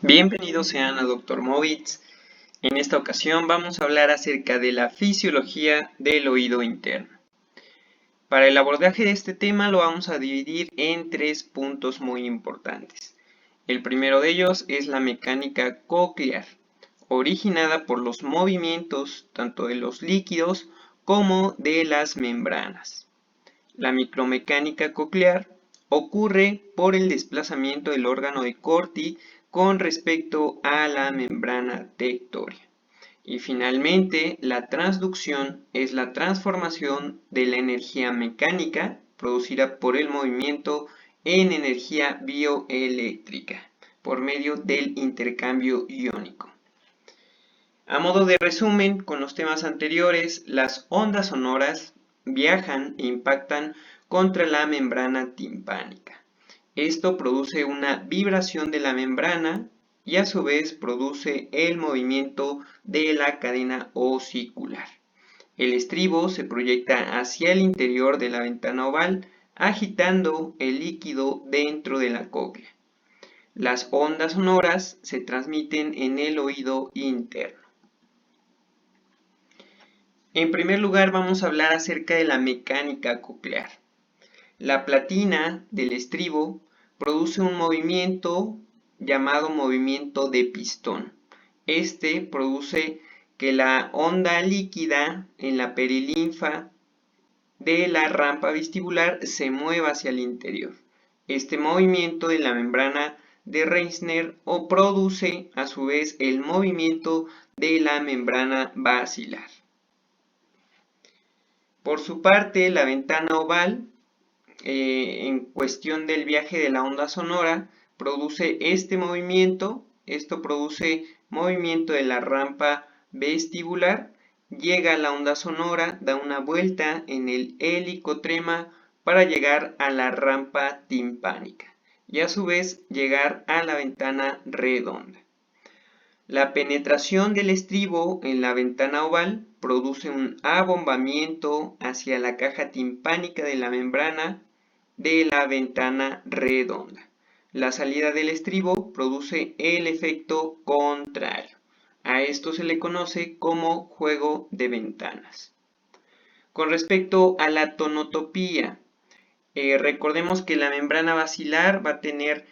Bienvenidos sean a Dr. Movitz. En esta ocasión vamos a hablar acerca de la fisiología del oído interno. Para el abordaje de este tema lo vamos a dividir en tres puntos muy importantes. El primero de ellos es la mecánica coclear, originada por los movimientos tanto de los líquidos como de las membranas. La micromecánica coclear ocurre por el desplazamiento del órgano de Corti con respecto a la membrana tectoria. Y finalmente, la transducción es la transformación de la energía mecánica producida por el movimiento en energía bioeléctrica por medio del intercambio iónico. A modo de resumen, con los temas anteriores, las ondas sonoras viajan e impactan contra la membrana timpánica. Esto produce una vibración de la membrana y a su vez produce el movimiento de la cadena osicular. El estribo se proyecta hacia el interior de la ventana oval, agitando el líquido dentro de la cóclea. Las ondas sonoras se transmiten en el oído interno. En primer lugar vamos a hablar acerca de la mecánica coclear. La platina del estribo produce un movimiento llamado movimiento de pistón. Este produce que la onda líquida en la perilinfa de la rampa vestibular se mueva hacia el interior. Este movimiento de la membrana de Reissner produce a su vez el movimiento de la membrana basilar. Por su parte, la ventana oval, en cuestión del viaje de la onda sonora, produce este movimiento. Esto produce movimiento de la rampa vestibular, llega a la onda sonora, da una vuelta en el helicotrema para llegar a la rampa timpánica y a su vez llegar a la ventana redonda. La penetración del estribo en la ventana oval produce un abombamiento hacia la caja timpánica de la membrana de la ventana redonda. La salida del estribo produce el efecto contrario. A esto se le conoce como juego de ventanas. Con respecto a la tonotopía, recordemos que la membrana basilar va a tener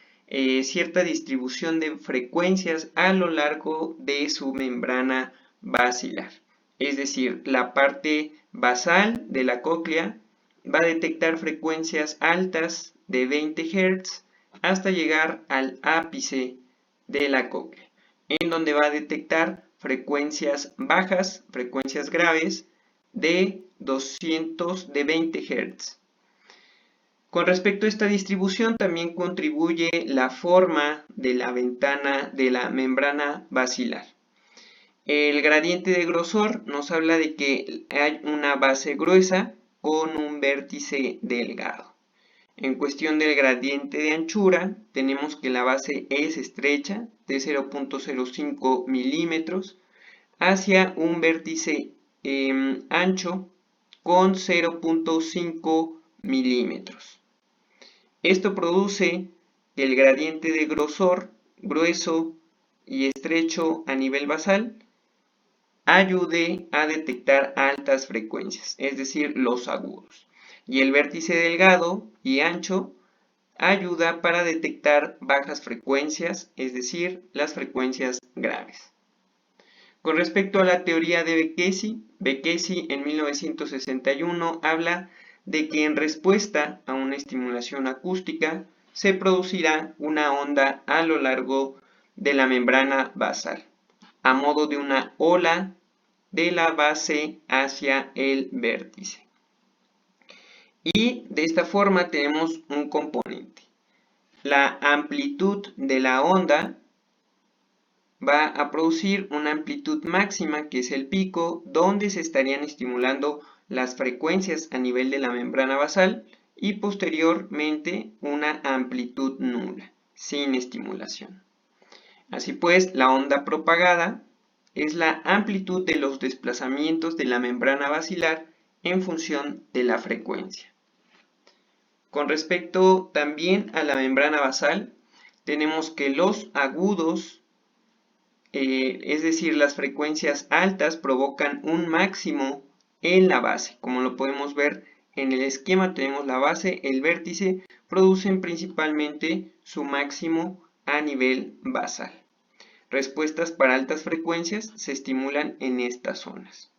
cierta distribución de frecuencias a lo largo de su membrana basilar. Es decir, la parte basal de la cóclea va a detectar frecuencias altas de 20 Hz hasta llegar al ápice de la cóclea, en donde va a detectar frecuencias bajas, frecuencias graves de 20 Hz. Con respecto a esta distribución, también contribuye la forma de la ventana de la membrana basilar. El gradiente de grosor nos habla de que hay una base gruesa con un vértice delgado. En cuestión del gradiente de anchura, tenemos que la base es estrecha, de 0.05 milímetros, hacia un vértice ancho con 0.5 milímetros. Esto produce que el gradiente de grosor grueso y estrecho a nivel basal ayude a detectar altas frecuencias, es decir, los agudos. Y el vértice delgado y ancho ayuda para detectar bajas frecuencias, es decir, las frecuencias graves. Con respecto a la teoría de Beccesi en 1961 habla de que en respuesta a una estimulación acústica se producirá una onda a lo largo de la membrana basal, a modo de una ola de la base hacia el vértice. Y de esta forma tenemos un componente. La amplitud de la onda va a producir una amplitud máxima, que es el pico, donde se estarían estimulando las frecuencias a nivel de la membrana basal, y posteriormente una amplitud nula, sin estimulación. Así pues, la onda propagada es la amplitud de los desplazamientos de la membrana basilar en función de la frecuencia. Con respecto también a la membrana basal, tenemos que los agudos, es decir, las frecuencias altas, provocan un máximo en la base. Como lo podemos ver en el esquema, tenemos la base, el vértice, producen principalmente su máximo a nivel basal. Respuestas para altas frecuencias se estimulan en estas zonas.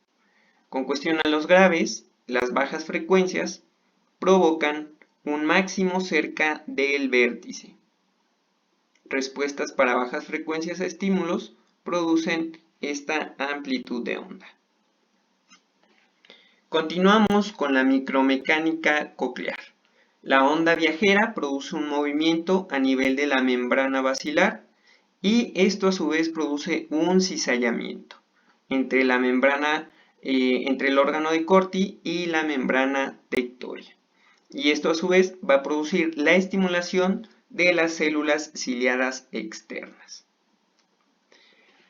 Con cuestión a los graves, las bajas frecuencias provocan un máximo cerca del vértice. Respuestas para bajas frecuencias a estímulos producen esta amplitud de onda. Continuamos con la micromecánica coclear. La onda viajera produce un movimiento a nivel de la membrana basilar y esto a su vez produce un cizallamiento entre la membrana, entre el órgano de Corti y la membrana tectoria. Y esto a su vez va a producir la estimulación de las células ciliadas externas.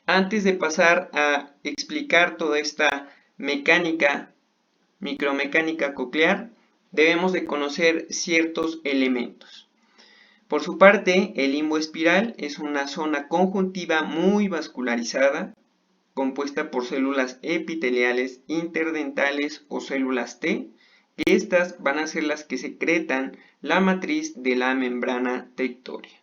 Antes de pasar a explicar toda esta micromecánica coclear, debemos de conocer ciertos elementos. Por su parte, el limbo espiral es una zona conjuntiva muy vascularizada, compuesta por células epiteliales interdentales o células T, y estas van a ser las que secretan la matriz de la membrana tectoria.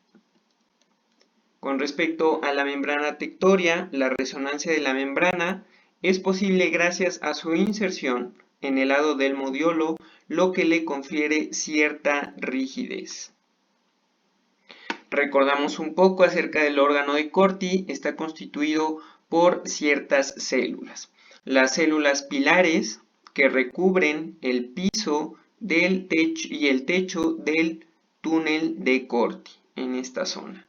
Con respecto a la membrana tectoria, la resonancia de la membrana es posible gracias a su inserción en el lado del modiolo, lo que le confiere cierta rigidez. Recordamos un poco acerca del órgano de Corti, está constituido por ciertas células. Las células pilares que recubren el piso del techo y el techo del túnel de Corti en esta zona.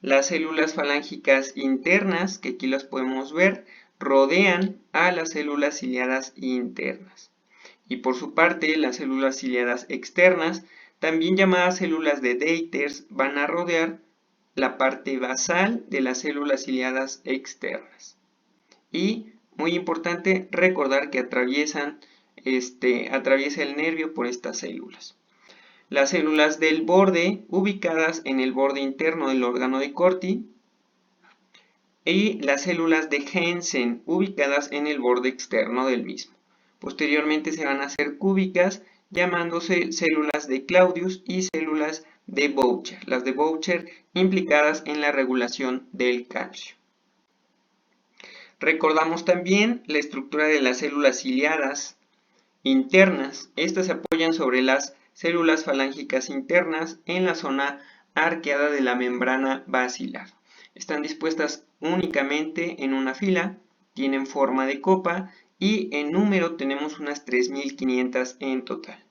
Las células falángicas internas, que aquí las podemos ver, rodean a las células ciliadas internas. Y por su parte, las células ciliadas externas, también llamadas células de Deiters, van a rodear la parte basal de las células ciliadas externas. Y, muy importante, recordar que atraviesa el nervio por estas células. Las células del borde, ubicadas en el borde interno del órgano de Corti, y las células de Hensen, ubicadas en el borde externo del mismo. Posteriormente se van a hacer cúbicas, llamándose células de Claudius y células de Boucher, las de Boucher implicadas en la regulación del calcio. Recordamos también la estructura de las células ciliadas internas. Estas se apoyan sobre las células falángicas internas en la zona arqueada de la membrana basilar. Están dispuestas únicamente en una fila, tienen forma de copa y en número tenemos unas 3500 en total.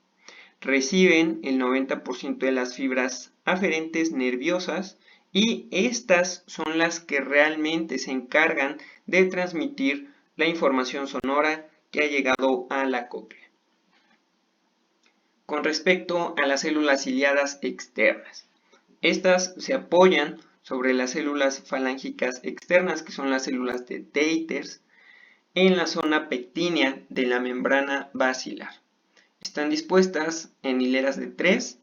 Reciben el 90% de las fibras aferentes nerviosas y estas son las que realmente se encargan de transmitir la información sonora que ha llegado a la cóclea. Con respecto a las células ciliadas externas, estas se apoyan sobre las células falángicas externas, que son las células de Deiters, en la zona pectínea de la membrana basilar. Están dispuestas en hileras de 3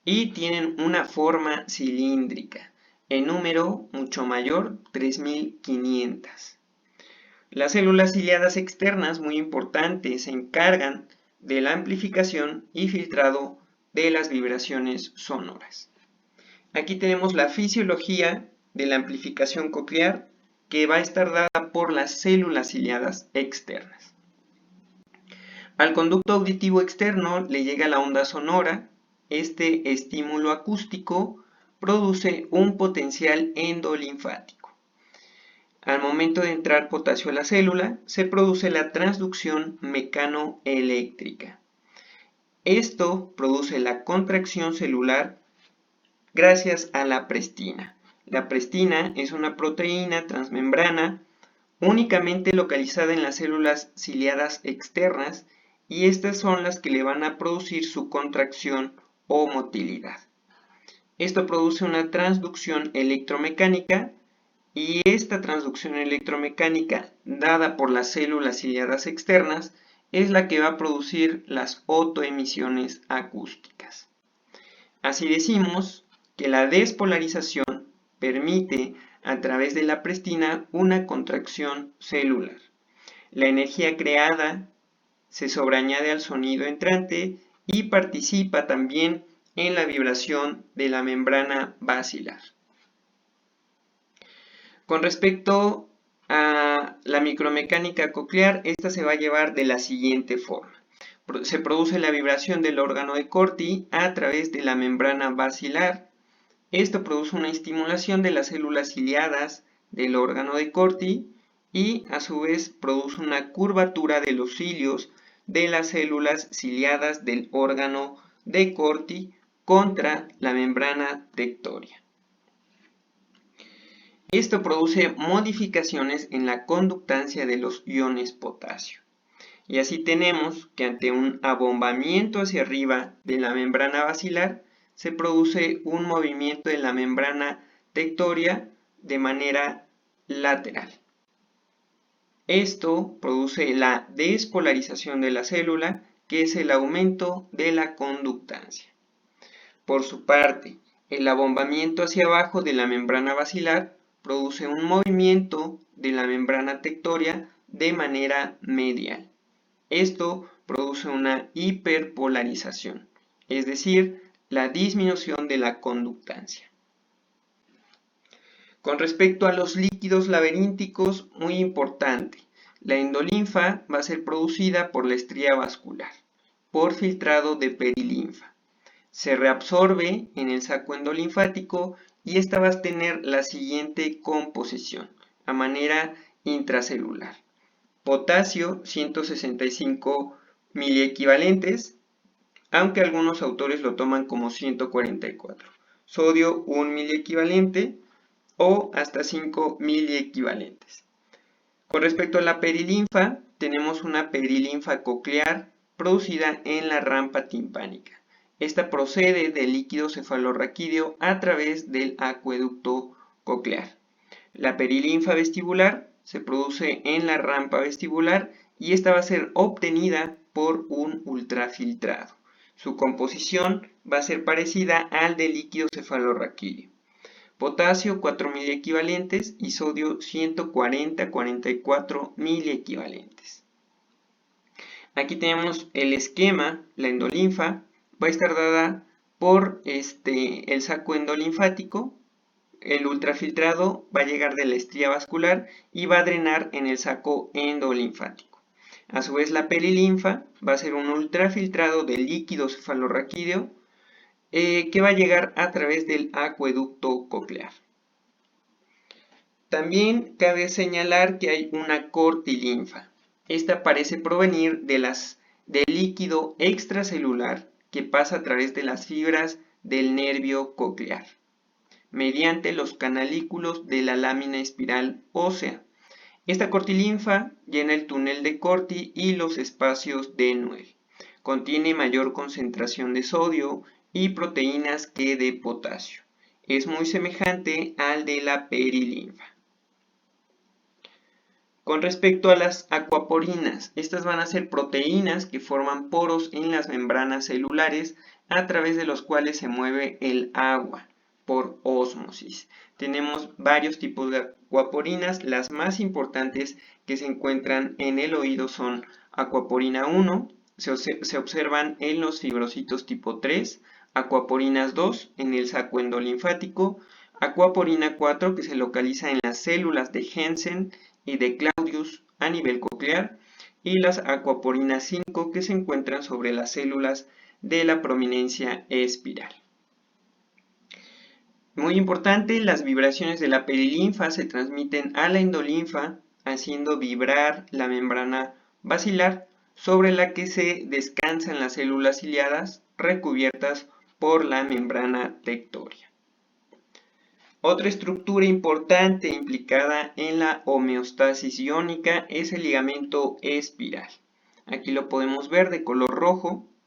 y tienen una forma cilíndrica, en número mucho mayor, 3500. Las células ciliadas externas, muy importantes, se encargan de la amplificación y filtrado de las vibraciones sonoras. Aquí tenemos la fisiología de la amplificación coclear, que va a estar dada por las células ciliadas externas. Al conducto auditivo externo le llega la onda sonora. Este estímulo acústico produce un potencial endolinfático. Al momento de entrar potasio a la célula, se produce la transducción mecanoeléctrica. Esto produce la contracción celular gracias a la prestina. La prestina es una proteína transmembrana únicamente localizada en las células ciliadas externas y estas son las que le van a producir su contracción o motilidad. Esto produce una transducción electromecánica y esta transducción electromecánica dada por las células ciliadas externas es la que va a producir las otoemisiones acústicas. Así decimos que la despolarización permite a través de la prestina una contracción celular. La energía creada se sobreañade al sonido entrante y participa también en la vibración de la membrana basilar. Con respecto a la micromecánica coclear, esta se va a llevar de la siguiente forma. Se produce la vibración del órgano de Corti a través de la membrana basilar. Esto produce una estimulación de las células ciliadas del órgano de Corti y a su vez produce una curvatura de los cilios de las células ciliadas del órgano de Corti contra la membrana tectoria. Esto produce modificaciones en la conductancia de los iones potasio. Y así tenemos que ante un abombamiento hacia arriba de la membrana basilar, se produce un movimiento de la membrana tectoria de manera lateral. Esto produce la despolarización de la célula, que es el aumento de la conductancia. Por su parte, el abombamiento hacia abajo de la membrana basilar produce un movimiento de la membrana tectoria de manera medial. Esto produce una hiperpolarización, es decir, la disminución de la conductancia. Con respecto a los líquidos laberínticos, muy importante, la endolinfa va a ser producida por la estría vascular, por filtrado de perilinfa. Se reabsorbe en el saco endolinfático y esta va a tener la siguiente composición, a manera intracelular. Potasio, 165 miliequivalentes, aunque algunos autores lo toman como 144. Sodio, 1 miliequivalente o hasta 5 miliequivalentes. Con respecto a la perilinfa, tenemos una perilinfa coclear producida en la rampa timpánica. Esta procede del líquido cefalorraquídeo a través del acueducto coclear. La perilinfa vestibular se produce en la rampa vestibular y esta va a ser obtenida por un ultrafiltrado. Su composición va a ser parecida al del líquido cefalorraquídeo. Potasio 4 miliequivalentes y sodio 140-44 miliequivalentes. Aquí tenemos el esquema, la endolinfa va a estar dada por el saco endolinfático. El ultrafiltrado va a llegar de la estría vascular y va a drenar en el saco endolinfático. A su vez la perilinfa va a ser un ultrafiltrado del líquido cefalorraquídeo que va a llegar a través del acueducto coclear. También cabe señalar que hay una cortilinfa. Esta parece provenir del líquido extracelular que pasa a través de las fibras del nervio coclear, mediante los canalículos de la lámina espiral ósea. Esta cortilinfa llena el túnel de Corti y los espacios de Nuel. Contiene mayor concentración de sodio y proteínas que de potasio. Es muy semejante al de la perilinfa. Con respecto a las acuaporinas, estas van a ser proteínas que forman poros en las membranas celulares a través de los cuales se mueve el agua por ósmosis. Tenemos varios tipos de acuaporinas. Las más importantes que se encuentran en el oído son acuaporina 1, se observan en los fibrocitos tipo 3, acuaporinas 2 en el saco endolinfático, acuaporina 4 que se localiza en las células de Hensen y de Claudius a nivel coclear, y las acuaporinas 5 que se encuentran sobre las células de la prominencia espiral. Muy importante, las vibraciones de la perilinfa se transmiten a la endolinfa haciendo vibrar la membrana basilar sobre la que se descansan las células ciliadas recubiertas por la membrana tectoria. Otra estructura importante implicada en la homeostasis iónica es el ligamento espiral. Aquí lo podemos ver de color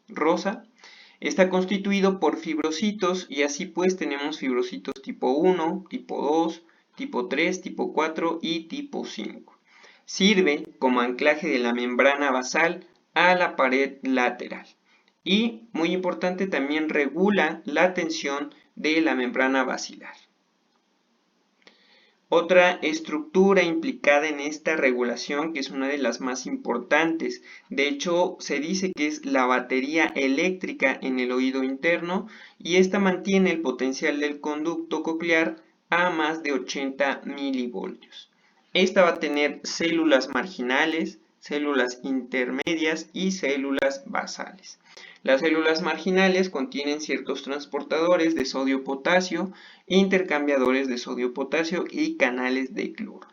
rosa. Está constituido por fibrocitos y así pues tenemos fibrocitos tipo 1, tipo 2, tipo 3, tipo 4 y tipo 5. Sirve como anclaje de la membrana basal a la pared lateral. Y, muy importante, también regula la tensión de la membrana basilar. Otra estructura implicada en esta regulación, que es una de las más importantes, de hecho se dice que es la batería eléctrica en el oído interno, y esta mantiene el potencial del conducto coclear a más de 80 milivoltios. Esta va a tener células marginales, células intermedias y células basales. Las células marginales contienen ciertos transportadores de sodio-potasio, intercambiadores de sodio-potasio y canales de cloro.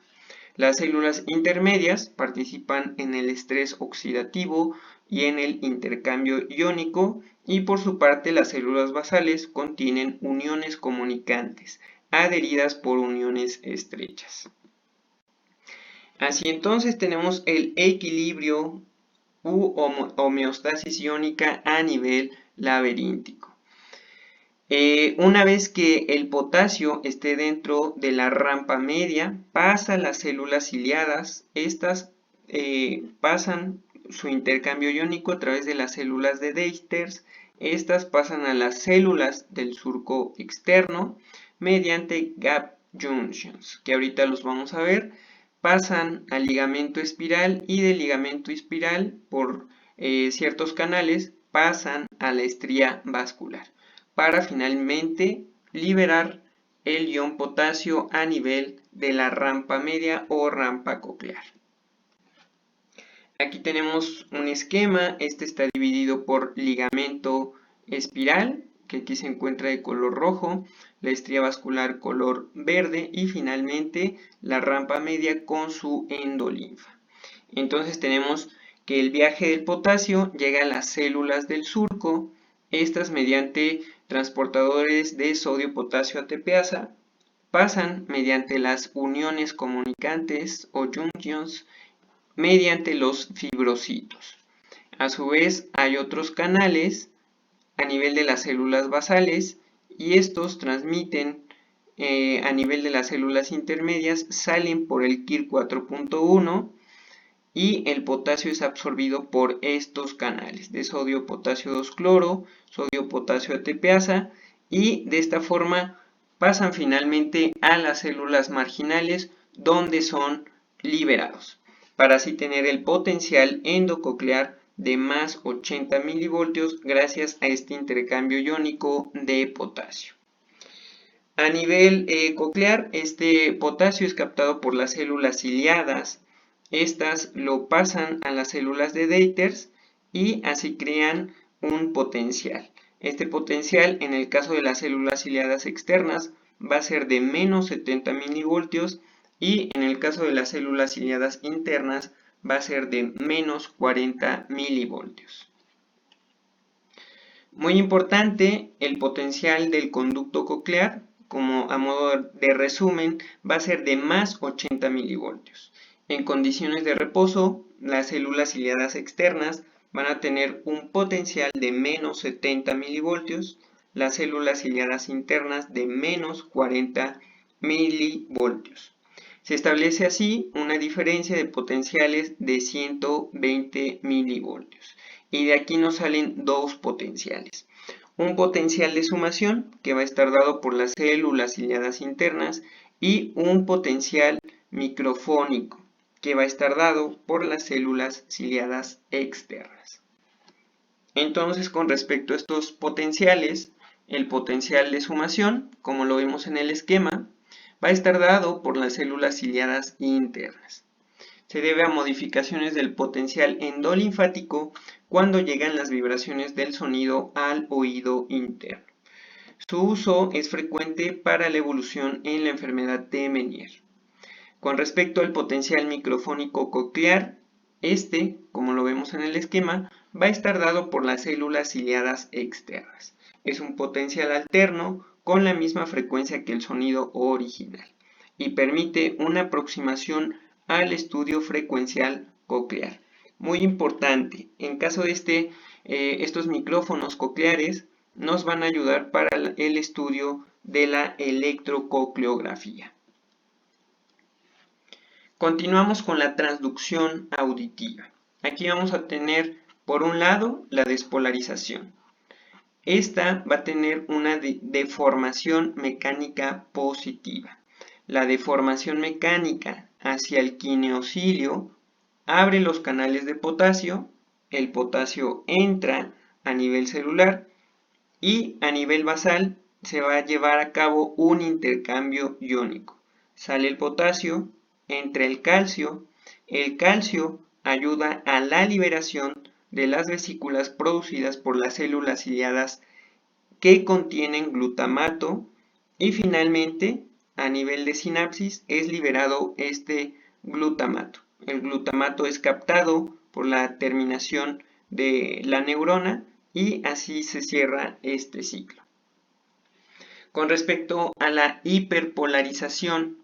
Las células intermedias participan en el estrés oxidativo y en el intercambio iónico, y por su parte las células basales contienen uniones comunicantes, adheridas por uniones estrechas. Así entonces tenemos el equilibrio u homeostasis iónica a nivel laberíntico. Una vez que el potasio esté dentro de la rampa media, pasa a las células ciliadas. Estas pasan su intercambio iónico a través de las células de Deisters. Estas pasan a las células del surco externo mediante gap junctions, que ahorita los vamos a ver. Pasan al ligamento espiral, y del ligamento espiral, por ciertos canales, pasan a la estría vascular, para finalmente liberar el ion potasio a nivel de la rampa media o rampa coclear. Aquí tenemos un esquema. Este está dividido por ligamento espiral, que aquí se encuentra de color rojo, la estría vascular color verde, y finalmente la rampa media con su endolinfa. Entonces tenemos que el viaje del potasio llega a las células del surco, estas mediante transportadores de sodio-potasio ATPasa, pasan mediante las uniones comunicantes o junctions mediante los fibrocitos. A su vez hay otros canales a nivel de las células basales, y estos transmiten a nivel de las células intermedias, salen por el KIR 4.1, y el potasio es absorbido por estos canales de sodio-potasio 2-cloro, sodio-potasio ATPasa, y de esta forma pasan finalmente a las células marginales, donde son liberados, para así tener el potencial endococlear de más 80 milivoltios gracias a este intercambio iónico de potasio. A nivel coclear, este potasio es captado por las células ciliadas. Estas lo pasan a las células de Deiters y así crean un potencial. Este potencial, en el caso de las células ciliadas externas, va a ser de menos 70 milivoltios, y en el caso de las células ciliadas internas va a ser de menos 40 milivoltios. Muy importante, el potencial del conducto coclear, como a modo de resumen, va a ser de más 80 milivoltios. En condiciones de reposo, las células ciliadas externas van a tener un potencial de menos 70 milivoltios, las células ciliadas internas de menos 40 milivoltios. Se establece así una diferencia de potenciales de 120 milivoltios. Y de aquí nos salen dos potenciales. Un potencial de sumación, que va a estar dado por las células ciliadas internas, y un potencial microfónico, que va a estar dado por las células ciliadas externas. Entonces, con respecto a estos potenciales, el potencial de sumación, como lo vemos en el esquema, va a estar dado por las células ciliadas internas. Se debe a modificaciones del potencial endolinfático cuando llegan las vibraciones del sonido al oído interno. Su uso es frecuente para la evolución en la enfermedad de Meniere. Con respecto al potencial microfónico coclear, este, como lo vemos en el esquema, va a estar dado por las células ciliadas externas. Es un potencial alterno con la misma frecuencia que el sonido original, y permite una aproximación al estudio frecuencial coclear. Muy importante, en caso de estos micrófonos cocleares nos van a ayudar para el estudio de la electrococleografía. Continuamos con la transducción auditiva. Aquí vamos a tener, por un lado, la despolarización. esta va a tener una deformación mecánica positiva. La deformación mecánica hacia el quineocilio abre los canales de potasio, el potasio entra a nivel celular y a nivel basal se va a llevar a cabo un intercambio iónico. Sale el potasio, entra el calcio ayuda a la liberación de las vesículas producidas por las células ciliadas que contienen glutamato y finalmente a nivel de sinapsis es liberado este glutamato. El glutamato es captado por la terminación de la neurona y así se cierra este ciclo. Con respecto a la hiperpolarización,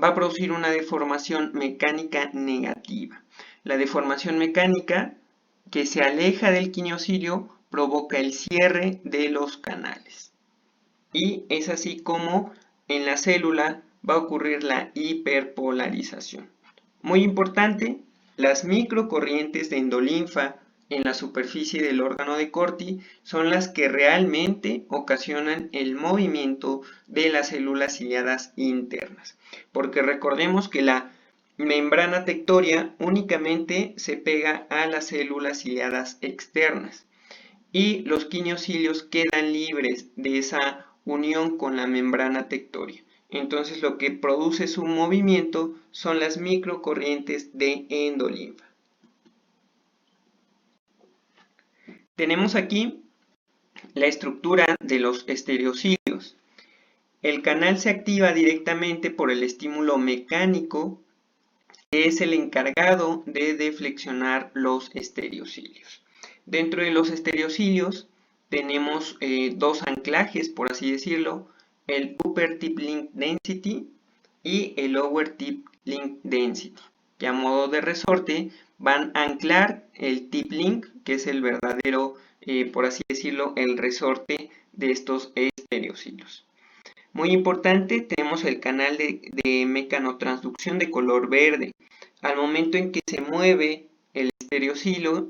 va a producir una deformación mecánica negativa. La deformación mecánica que se aleja del quineocilio provoca el cierre de los canales. Y es así como en la célula va a ocurrir la hiperpolarización. Muy importante, las microcorrientes de endolinfa en la superficie del órgano de Corti son las que realmente ocasionan el movimiento de las células ciliadas internas. Porque recordemos que la membrana tectoria únicamente se pega a las células ciliadas externas y los quineocilios quedan libres de esa unión con la membrana tectoria. Entonces lo que produce su movimiento son las microcorrientes de endolinfa. Tenemos aquí la estructura de los estereocilios. El canal se activa directamente por el estímulo mecánico, que es el encargado de deflexionar los estereocilios. Dentro de los estereocilios tenemos dos anclajes, por así decirlo, el Upper Tip Link Density y el Lower Tip Link Density, que a modo de resorte van a anclar el Tip Link, que es el verdadero, por así decirlo, el resorte de estos estereocilios. Muy importante, tenemos el canal de mecanotransducción de color verde. Al momento en que se mueve el estereocilio,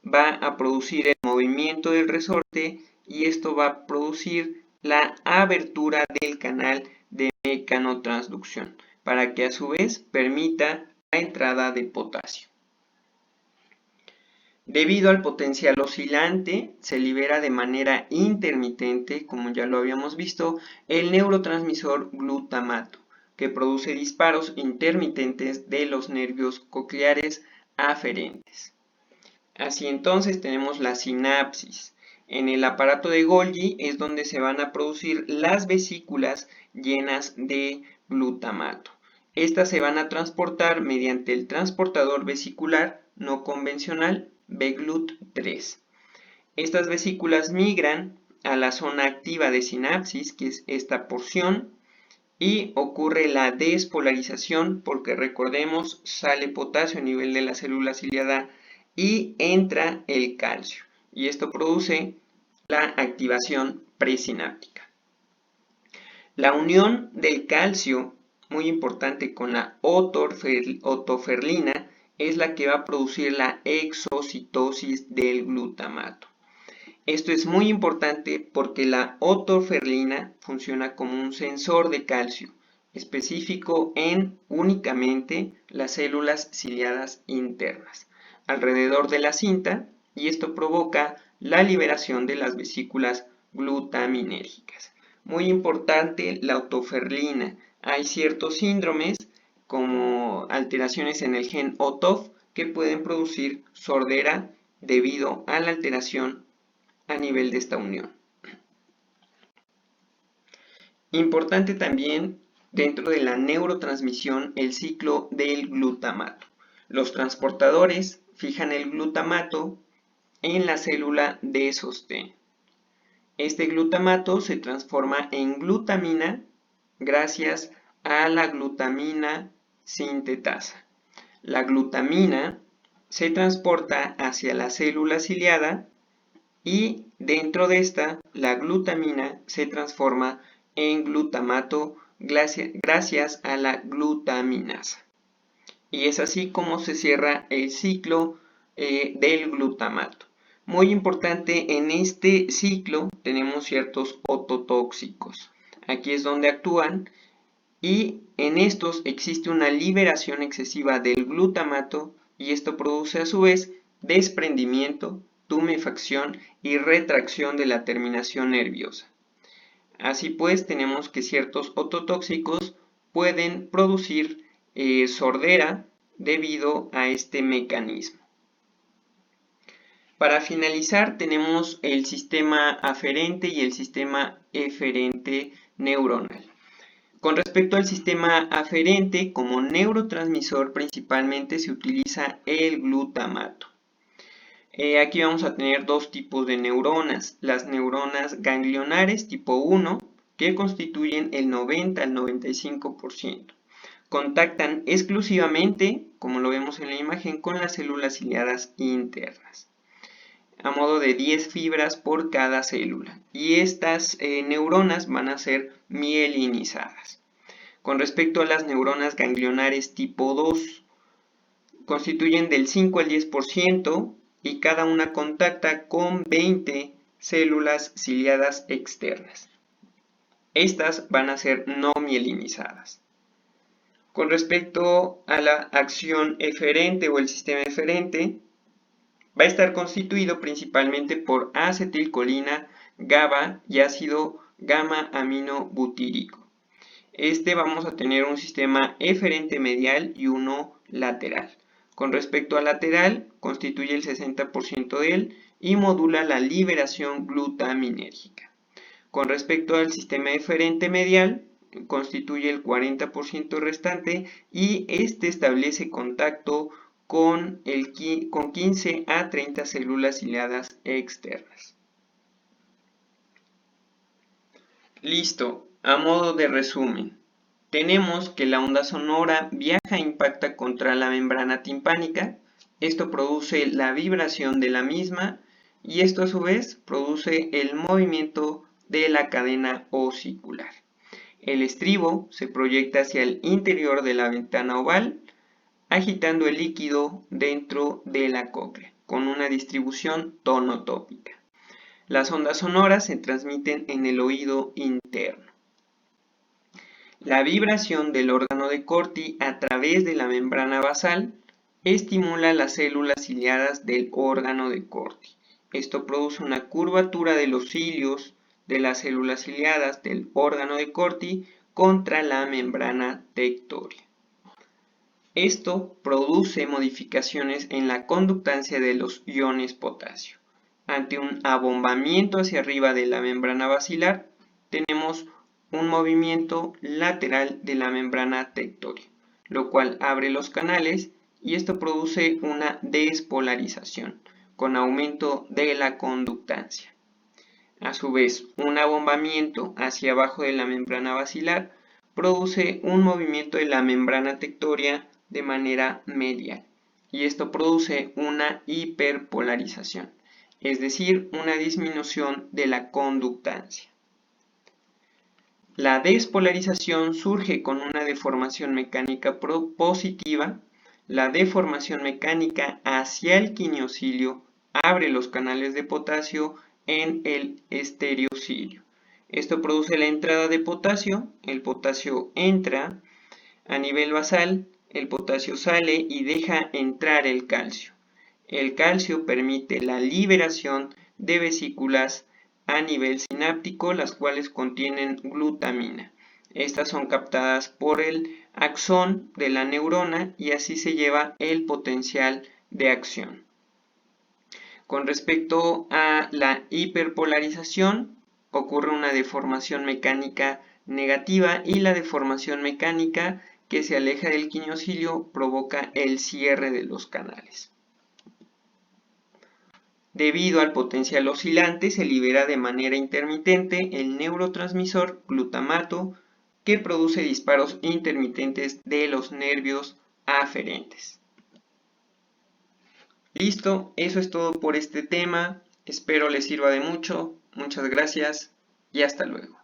va a producir el movimiento del resorte y esto va a producir la abertura del canal de mecanotransducción para que a su vez permita la entrada de potasio. Debido al potencial oscilante, se libera de manera intermitente, como ya lo habíamos visto, el neurotransmisor glutamato, que produce disparos intermitentes de los nervios cocleares aferentes. Así entonces tenemos la sinapsis. En el aparato de Golgi es donde se van a producir las vesículas llenas de glutamato. Estas se van a transportar mediante el transportador vesicular no convencional BGLUT3. Estas vesículas migran a la zona activa de sinapsis, que es esta porción, y ocurre la despolarización porque recordemos sale potasio a nivel de la célula ciliada y entra el calcio y esto produce la activación presináptica. La unión del calcio, muy importante, con la otoferlina es la que va a producir la exocitosis del glutamato. Esto es muy importante porque la otoferlina funciona como un sensor de calcio específico en únicamente las células ciliadas internas alrededor de la cinta y esto provoca la liberación de las vesículas glutaminérgicas. Muy importante la otoferlina. Hay ciertos síndromes como alteraciones en el gen OTOF que pueden producir sordera debido a la alteración a nivel de esta unión. Importante también dentro de la neurotransmisión el ciclo del glutamato. Los transportadores fijan el glutamato en la célula de sostén. Este glutamato se transforma en glutamina gracias a la glutamina sintetasa. La glutamina se transporta hacia la célula ciliada y dentro de esta, la glutamina se transforma en glutamato gracias a la glutaminasa. Y es así como se cierra el ciclo del glutamato. Muy importante, en este ciclo tenemos ciertos ototóxicos. Aquí es donde actúan y en estos existe una liberación excesiva del glutamato y esto produce a su vez desprendimiento, tumefacción y retracción de la terminación nerviosa. Así pues, tenemos que ciertos ototóxicos pueden producir sordera debido a este mecanismo. Para finalizar, tenemos el sistema aferente y el sistema eferente neuronal. Con respecto al sistema aferente, como neurotransmisor principalmente se utiliza el glutamato. Aquí vamos a tener dos tipos de neuronas, las neuronas ganglionares tipo 1, que constituyen el 90 al 95%. Contactan exclusivamente, como lo vemos en la imagen, con las células ciliadas internas, a modo de 10 fibras por cada célula. Y estas neuronas van a ser mielinizadas. Con respecto a las neuronas ganglionares tipo 2, constituyen del 5 al 10% y cada una contacta con 20 células ciliadas externas. Estas van a ser no mielinizadas. Con respecto a la acción eferente o el sistema eferente, va a estar constituido principalmente por acetilcolina, GABA y ácido gamma-aminobutírico. Vamos a tener un sistema eferente medial y uno lateral. Con respecto al lateral, constituye el 60% de él y modula la liberación glutaminérgica. Con respecto al sistema eferente medial, constituye el 40% restante y este establece contacto con 15 a 30 células ciliadas externas. Listo, a modo de resumen, tenemos que la onda sonora viaja e impacta contra la membrana timpánica, esto produce la vibración de la misma y esto a su vez produce el movimiento de la cadena osicular. El estribo se proyecta hacia el interior de la ventana oval, agitando el líquido dentro de la cóclea, con una distribución tonotópica. Las ondas sonoras se transmiten en el oído interno. La vibración del órgano de Corti a través de la membrana basal estimula las células ciliadas del órgano de Corti. Esto produce una curvatura de los cilios de las células ciliadas del órgano de Corti contra la membrana tectoria. Esto produce modificaciones en la conductancia de los iones potasio. Ante un abombamiento hacia arriba de la membrana basilar, tenemos un movimiento lateral de la membrana tectoria, lo cual abre los canales y esto produce una despolarización, con aumento de la conductancia. A su vez, un abombamiento hacia abajo de la membrana basilar produce un movimiento de la membrana tectoria de manera medial y esto produce una hiperpolarización, es decir, una disminución de la conductancia. La despolarización surge con una deformación mecánica positiva. La deformación mecánica hacia el quiniocilio abre los canales de potasio en el estereocilio. Esto produce la entrada de potasio, el potasio entra a nivel basal, el potasio sale y deja entrar el calcio. El calcio permite la liberación de vesículas a nivel sináptico, las cuales contienen glutamina. Estas son captadas por el axón de la neurona y así se lleva el potencial de acción. Con respecto a la hiperpolarización, ocurre una deformación mecánica negativa y la deformación mecánica que se aleja del quiniocilio provoca el cierre de los canales. Debido al potencial oscilante, se libera de manera intermitente el neurotransmisor glutamato que produce disparos intermitentes de los nervios aferentes. Listo, eso es todo por este tema. Espero les sirva de mucho. Muchas gracias y hasta luego.